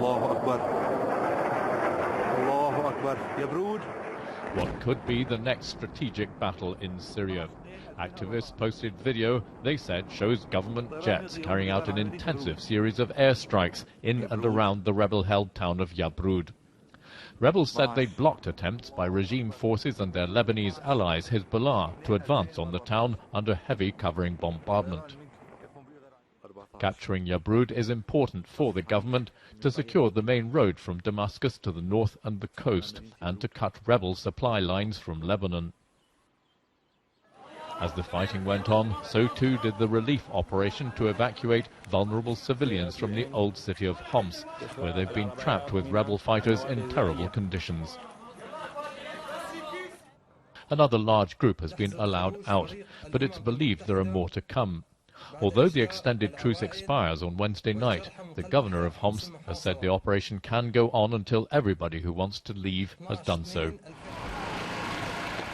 Allahu Akbar. Allahu Akbar. Yabroud. What could be the next strategic battle in Syria. Activists posted video they said shows government jets carrying out an intensive series of airstrikes in and around the rebel-held town of Yabroud. Rebels said they blocked attempts by regime forces and their Lebanese allies Hezbollah to advance on the town under heavy covering bombardment. Capturing Yabroud is important for the government to secure the main road from Damascus to the north and the coast, and to cut rebel supply lines from Lebanon. As the fighting went on, so too did the relief operation to evacuate vulnerable civilians from the old city of Homs, where they've been trapped with rebel fighters in terrible conditions. Another large group has been allowed out, but it's believed there are more to come. Although the extended truce expires on Wednesday night, the governor of Homs has said the operation can go on until everybody who wants to leave has done so.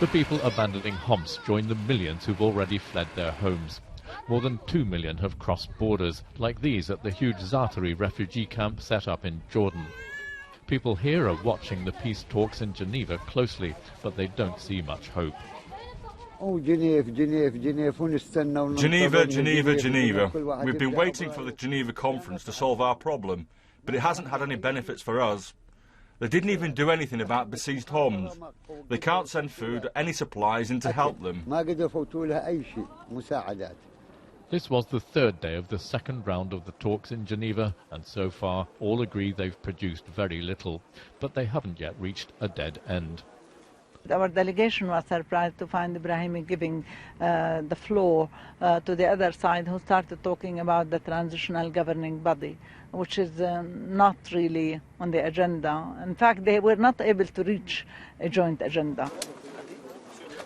The people abandoning Homs join the millions who've already fled their homes. More than 2 million have crossed borders, like these at the huge Zaatari refugee camp set up in Jordan. People here are watching the peace talks in Geneva closely, but they don't see much hope. Geneva. We've been waiting for the Geneva conference to solve our problem, but it hasn't had any benefits for us. They didn't even do anything about besieged Homs. They can't send food or any supplies in to help them. This was the third day of the second round of the talks in Geneva, and so far all agree they've produced very little, but they haven't yet reached a dead end. Our delegation was surprised to find Ibrahimi giving the floor to the other side, who started talking about the transitional governing body, which is not really on the agenda. In fact, they were not able to reach a joint agenda.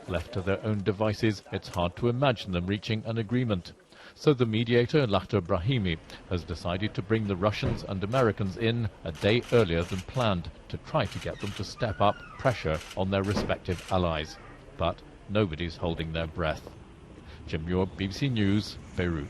Left to their own devices, it's hard to imagine them reaching an agreement. So the mediator, Lakhdar Brahimi, has decided to bring the Russians and Americans in a day earlier than planned to try to get them to step up pressure on their respective allies. But nobody's holding their breath. Jim Muir, BBC News, Beirut.